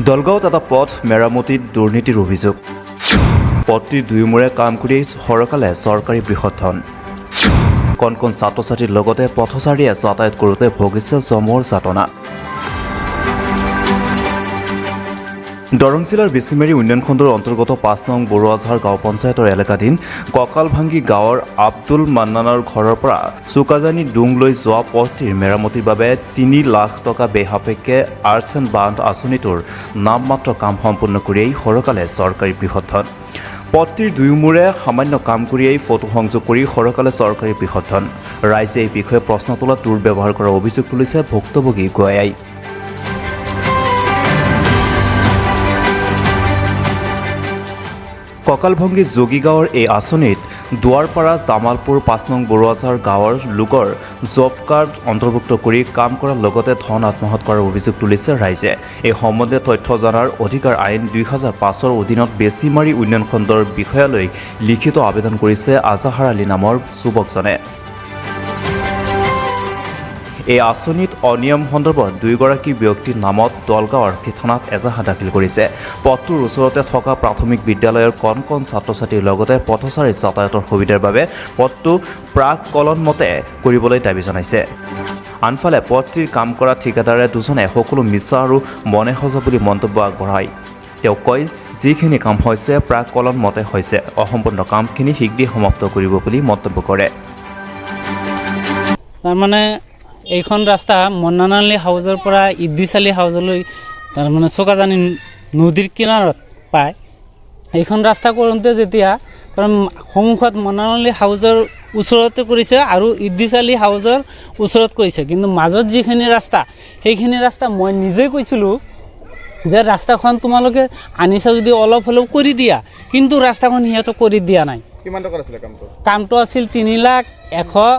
দলগাঁৱত এটা পথ মেৰামতিত দুৰ্নীতিৰ অভিযোগ। পথটিৰ দুয়োমূৰে কাম কৰি সৰকালে চৰকাৰী বৃহৎ ধন। কণ কণ ছাত্ৰ ছাত্ৰীৰ লগতে পথচাৰীয়ে যাতায়াত কৰোঁতে ভুগিছে জমৰ যাতনা। দৰং জিলাৰ বেছিমাৰী উন্নয়ন খণ্ডৰ অন্তৰ্গত ৫ নং বৰুৱাঝাৰ গাঁও পঞ্চায়তৰ এলেকাধীন কঁকালভাঙ্গি গাঁৱৰ আব্দুল মান্নানৰ ঘৰৰ পৰা চুকাজানি ডুং লৈ যোৱা পথটিৰ মেৰামতিৰ বাবে ৩ লাখ টকা ব্যয় সাপেক্ষে আৰ্থ এণ্ড বান্ধ আঁচনিটোৰ নামমাত্ৰ কাম সম্পূৰ্ণ কৰিয়েই সৰকালে চৰকাৰী বৃহৎ ধন। পথটিৰ দুয়োমূৰে সামান্য কাম কৰিয়েই ফটো সংযোগ কৰি সৰকালে চৰকাৰী বৃহৎ ধন। ৰাইজে এই বিষয়ে প্ৰশ্ন তোলাত দুৰ্ব্যৱহাৰ কৰাৰ অভিযোগ তুলিছে ভুক্তভোগী গয়াই। কঁকালভাঙ্গি যোগীগাঁৱৰ এই আঁচনিত দুৱাৰপাৰা জামালপুৰ ৫ নং বৰুৱাঝাৰ গাঁৱৰ লোকৰ জব কাৰ্ড অন্তৰ্ভুক্ত কৰি কাম কৰাৰ লগতে ধন আত্মসাৎ কৰাৰ অভিযোগ তুলিছে ৰাইজে। এই সম্বন্ধে তথ্য জনাৰ অধিকাৰ আইন ২০০৫ৰ অধীনত বেছিমাৰী উন্নয়ন খণ্ডৰ বিষয়ালৈ লিখিত আবেদন কৰিছে আজাহাৰ আলী নামৰ যুৱকজনে। এই আঁচনিত অনিয়ম সন্দৰ্ভত ২গৰাকী ব্যক্তিৰ নামত দলগাঁও আৰক্ষী থানাত এজাহাৰ দাখিল কৰিছে। পথটোৰ ওচৰতে থকা প্ৰাথমিক বিদ্যালয়ৰ কণ কণ ছাত্ৰ ছাত্ৰীৰ লগতে পথচাৰীৰ যাতায়াতৰ সুবিধাৰ বাবে পথটো প্ৰাক কলনমতে কৰিবলৈ দাবী জনাইছে। আনফালে পথটিৰ কাম কৰা ঠিকাদাৰে দুজনে সকলো মিছা আৰু মনে সজা বুলি মন্তব্য আগবঢ়ায়। তেওঁ কয়, যিখিনি কাম হৈছে প্ৰাক কলনমতে হৈছে, অসম্পূৰ্ণ কামখিনি শীঘ্ৰেই সমাপ্ত কৰিব বুলি মন্তব্য কৰে। তাৰমানে এইখন ৰাস্তা মন্নানালী হাউজৰ পৰা ইদ্দিছ আলী হাউজলৈ তাৰমানে চকাজানি নদীৰ কিনাৰত পায়। এইখন ৰাস্তা কৰোঁতে যেতিয়া কাৰণ সন্মুখত মন্নানালী হাউজৰ ওচৰতে কৰিছে আৰু ইদ্দিছ আলী হাউজৰ ওচৰত কৰিছে, কিন্তু মাজত যিখিনি ৰাস্তা সেইখিনি ৰাস্তা মই নিজেই কৈছিলোঁ যে ৰাস্তাখন তোমালোকে আনিছা যদি অলপ হ'লেও কৰি দিয়া, কিন্তু ৰাস্তাখন সিহঁতে কৰি দিয়া নাই। কিমান টকা আছিলে কামটো? কামটো আছিল ৩,১১৫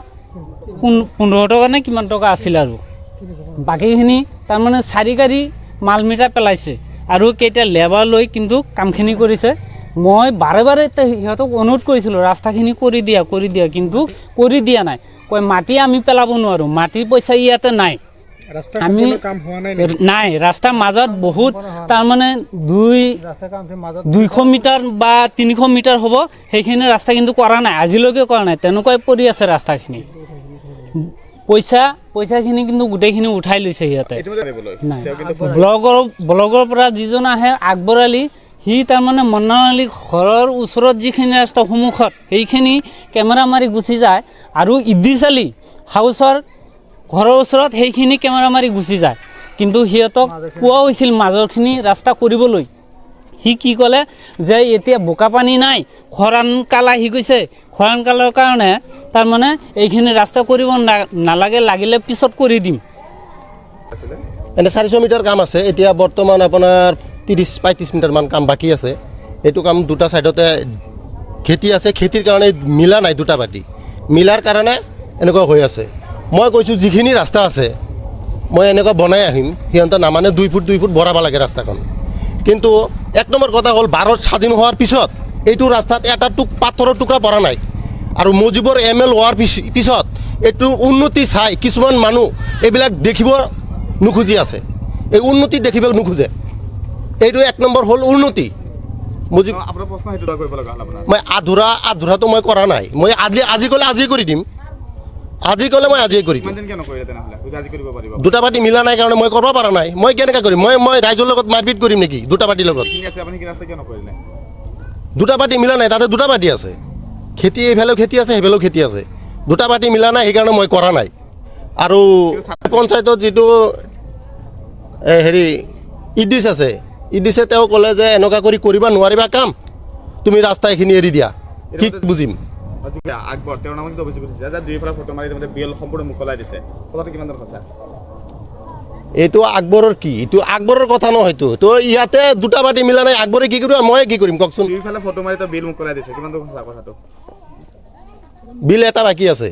টকা নে কিমান টকা আছিল আৰু বাকীখিনি তাৰমানে 4 গাড়ী মাল মিটাৰ পেলাইছে আৰু কেইটা লেবাৰ লৈ কিন্তু কামখিনি কৰিছে। মই বাৰে বাৰে সিহঁতক অনুৰোধ কৰিছিলোঁ ৰাস্তাখিনি কৰি দিয়া, কিন্তু কৰি দিয়া নাই। কয় মাটি আমি পেলাব নোৱাৰোঁ, মাটিৰ পইচা ইয়াতে নাই। আমি নাই ৰাস্তাৰ মাজত বহুত তাৰমানে 200 মিটাৰ বা 300 মিটাৰ হ'ব, সেইখিনি ৰাস্তা কিন্তু কৰা নাই, আজিলৈকে কৰা নাই। তেনেকুৱাই পৰি আছে ৰাস্তাখিনি। পইচাখিনি কিন্তু গোটেইখিনি উঠাই লৈছে সিহঁতে। নাই ব্লগৰ পৰা যিজন আহে আকবৰ আলী, সি তাৰমানে মন্নানালী ঘৰৰ ওচৰত যিখিনি ৰাস্তা সন্মুখত সেইখিনি কেমেৰা মাৰি গুচি যায়, আৰু ইদ্দিছ আলী হাউচৰ ঘৰৰ ওচৰত সেইখিনি কেমেৰা মাৰি গুচি যায়। কিন্তু সিহঁতক কোৱা হৈছিল মাজৰখিনি ৰাস্তা কৰিবলৈ। সি কি ক'লে যে এতিয়া বোকা পানী নাই, খৰাং কাল আহি গৈছে, খৰাং কালৰ কাৰণে তাৰমানে এইখিনি ৰাস্তা কৰিব নালাগে, লাগিলে পিছত কৰি দিম। এনে 400 মিটাৰ কাম আছে, এতিয়া বৰ্তমান আপোনাৰ 30-35 মিটাৰমান কাম বাকী আছে। এইটো কাম দুটা ছাইডতে খেতি আছে, খেতিৰ কাৰণে মিলা নাই, দুটা পাতি মিলাৰ কাৰণে এনেকুৱা হৈ আছে। মই কৈছোঁ যিখিনি ৰাস্তা আছে মই এনেকুৱা বনাই আহিম, সিহঁতে নামানে 2 ফুট 2 ফুট বঢ়াব লাগে ৰাস্তাখন। কিন্তু 1 নম্বৰ কথা হ'ল ভাৰত স্বাধীন হোৱাৰ পিছত এইটো ৰাস্তাত এটা পাথৰৰ টুকুৰা পৰা নাই, আৰু মুজিবৰ ML হোৱাৰ পিছত এইটো উন্নতি চাই কিছুমান মানুহ এইবিলাক দেখিব নোখোজি আছে, এই উন্নতি দেখিব নোখোজে। এইটো 1 নম্বৰ হ'ল উন্নতি। মই আধৰুৱাটো মই কৰা নাই, মই আজি ক'লে আজিয়ে কৰি দিম, আজি ক'লে মই আজিয়ে কৰি দিম। দুটা পাৰ্টি মিলা নাই কাৰণে মই কৰিব পৰা নাই। মই কেনেকৈ কৰিম? মই ৰাইজৰ লগত মাৰপিট কৰিম নেকি দুটা পাৰ্টিৰ লগত? দুটা পাৰ্টি মিলা নাই, তাতে দুটা পাৰ্টি আছে, খেতি এইফালেও খেতি আছে, সেইফালেও খেতি আছে, দুটা পাৰ্টি মিলা নাই, সেইকাৰণে মই কৰা নাই। আৰু পঞ্চায়তত যিটো ইদ্দিছ আছে, ইদ্দিছে তেওঁ ক'লে যে এনেকুৱা কৰিব নোৱাৰিবা কাম, তুমি ৰাস্তা এইখিনি এৰি দিয়া। ঠিক বুজিম। আকবৰ তেওঁৰ নামত অভিযোগ উঠিছে যে দুইফালে ফটো মাৰি বিল সম্পূৰ্ণ মুকলাই দিছে, কথাটো কিমান সঁচা? এইটো আকবৰৰ কি? এইটো আকবৰৰ কথা নহয়তো। তো ইয়াতে দুটা পাৰ্টি মিলা নাই, আকবৰে কি কৰিব, মই কি কৰিম কওকচোন? দুইফালে ফটো মাৰি বিল মুকলাই দিছে, কিমান সঁচা কথাটো? বিল এটা বাকী আছে।